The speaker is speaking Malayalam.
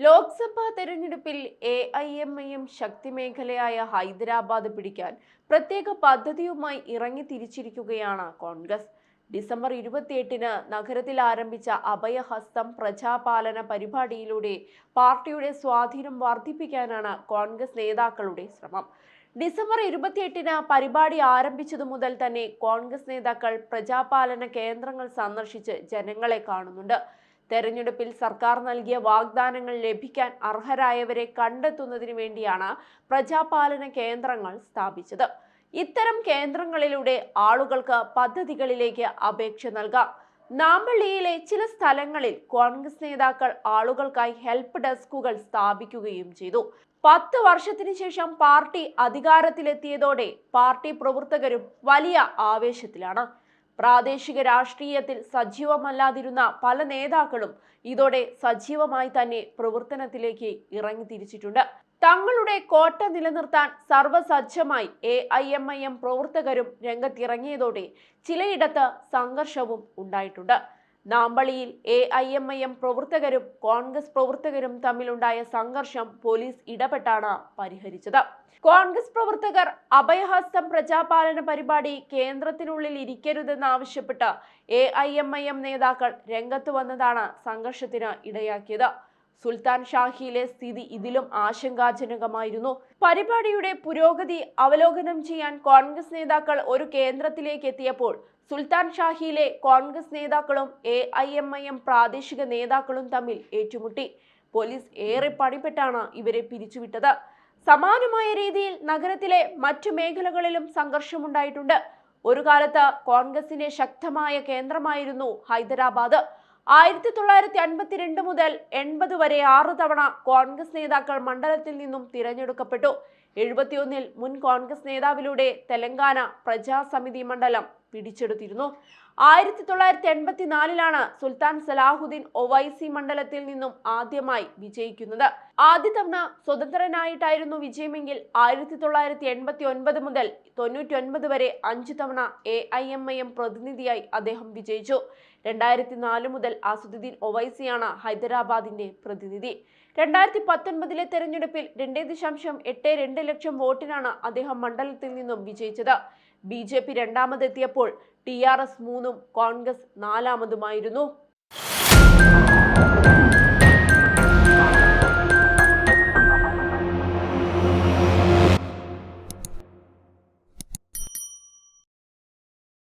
ലോക്സഭാ തെരഞ്ഞെടുപ്പിൽ എഐഎംഐഎം ശക്തി മേഖലയായ ഹൈദരാബാദ് പിടിക്കാൻ പ്രത്യേക പദ്ധതിയുമായി ഇറങ്ങി തിരിച്ചിരിക്കുകയാണ് കോൺഗ്രസ്. ഡിസംബർ 28-ന് നഗരത്തിൽ ആരംഭിച്ച അഭയഹസ്തം പ്രജാപാലന പരിപാടിയിലൂടെ പാർട്ടിയുടെ സ്വാധീനം വർദ്ധിപ്പിക്കാനാണ് കോൺഗ്രസ് നേതാക്കളുടെ ശ്രമം. ഡിസംബർ 28-ന് പരിപാടി ആരംഭിച്ചതു മുതൽ തന്നെ കോൺഗ്രസ് നേതാക്കൾ പ്രജാപാലന കേന്ദ്രങ്ങൾ സന്ദർശിച്ച് ജനങ്ങളെ കാണുന്നുണ്ട്. തെരഞ്ഞെടുപ്പിൽ സർക്കാർ നൽകിയ വാഗ്ദാനങ്ങൾ ലഭിക്കാൻ അർഹരായവരെ കണ്ടെത്തുന്നതിന് വേണ്ടിയാണ് പ്രജാപാലന കേന്ദ്രങ്ങൾ സ്ഥാപിച്ചത്. ഇത്തരം കേന്ദ്രങ്ങളിലൂടെ ആളുകൾക്ക് പദ്ധതികളിലേക്ക് അപേക്ഷ നൽകാം. നാമ്പള്ളിയിലെ ചില സ്ഥലങ്ങളിൽ കോൺഗ്രസ് നേതാക്കൾ ആളുകൾക്കായി ഹെൽപ്പ് ഡെസ്കുകൾ സ്ഥാപിക്കുകയും ചെയ്തു. 10 വർഷത്തിന് ശേഷം പാർട്ടി അധികാരത്തിലെത്തിയതോടെ പാർട്ടി പ്രവർത്തകരും വലിയ ആവേശത്തിലാണ്. പ്രാദേശിക രാഷ്ട്രീയത്തിൽ സജീവമല്ലാതിരുന്ന പല നേതാക്കളും ഇതോടെ സജീവമായി തന്നെ പ്രവർത്തനത്തിലേക്ക് ഇറങ്ങി തിരിച്ചിട്ടുണ്ട്. തങ്ങളുടെ കോട്ട നിലനിർത്താൻ സർവസജ്ജമായി എഐഎംഐഎം പ്രവർത്തകരും രംഗത്തിറങ്ങിയതോടെ ചിലയിടത്ത് സംഘർഷവും ഉണ്ടായിട്ടുണ്ട്. നാമ്പള്ളിയിൽ എഐഎംഐഎം പ്രവർത്തകരും കോൺഗ്രസ് പ്രവർത്തകരും തമ്മിലുണ്ടായ സംഘർഷം പോലീസ് ഇടപെട്ടാണ് പരിഹരിച്ചത്. കോൺഗ്രസ് പ്രവർത്തകർ അഭയഹസ്തം പ്രജാപാലന പരിപാടി കേന്ദ്രത്തിനുള്ളിൽ ഇരിക്കരുതെന്നാവശ്യപ്പെട്ട് എഐഎംഐഎം നേതാക്കൾ രംഗത്ത് വന്നതാണ് സംഘർഷത്തിന് ഇടയാക്കിയത്. സുൽത്താൻ ഷാഹിയിലെ സ്ഥിതി ഇതിലും ആശങ്കാജനകമായിരുന്നു. പരിപാടിയുടെ പുരോഗതി അവലോകനം ചെയ്യാൻ കോൺഗ്രസ് നേതാക്കൾ ഒരു കേന്ദ്രത്തിലേക്ക് എത്തിയപ്പോൾ സുൽത്താൻ ഷാഹിയിലെ കോൺഗ്രസ് നേതാക്കളും എഐഎംഐഎം പ്രാദേശിക നേതാക്കളും തമ്മിൽ ഏറ്റുമുട്ടി. പോലീസ് ഏറെ പണിപ്പെട്ടാണ് ഇവരെ പിരിച്ചുവിട്ടത്. സമാനമായ രീതിയിൽ നഗരത്തിലെ മറ്റു മേഖലകളിലും സംഘർഷമുണ്ടായിട്ടുണ്ട്. ഒരു കാലത്ത് കോൺഗ്രസിന്റെ ശക്തമായ കേന്ദ്രമായിരുന്നു ഹൈദരാബാദ്. 1952 മുതൽ 80 വരെ 6 തവണ കോൺഗ്രസ് നേതാക്കൾ മണ്ഡലത്തിൽ നിന്നും തിരഞ്ഞെടുക്കപ്പെട്ടു. 71-ൽ മുൻ കോൺഗ്രസ് നേതാവിലൂടെ തെലങ്കാന പ്രജാസമിതി മണ്ഡലം പിടിച്ചെടുത്തിരുന്നു. 1984-ലാണ് സുൽത്താൻ സലാഹുദ്ദീൻ ഒവൈസി മണ്ഡലത്തിൽ നിന്നും ആദ്യമായി വിജയിക്കുന്നത്. ആദ്യ തവണ സ്വതന്ത്രനായിട്ടായിരുന്നു വിജയമെങ്കിൽ 1989 മുതൽ 99 വരെ 5 തവണ എഐഎംഐഎം പ്രതിനിധിയായി അദ്ദേഹം വിജയിച്ചു. 2004 മുതൽ അസദുദ്ദീൻ ഒവൈസിയാണ് ഹൈദരാബാദിന്റെ പ്രതിനിധി. 2019-ലെ തെരഞ്ഞെടുപ്പിൽ 2.82 ലക്ഷം വോട്ടിനാണ് അദ്ദേഹം മണ്ഡലത്തിൽ നിന്നും വിജയിച്ചത്. ബിജെപി രണ്ടാമതെത്തിയപ്പോൾ TRS 3-ഉം കോൺഗ്രസ് 4-മതുമായിരുന്നു.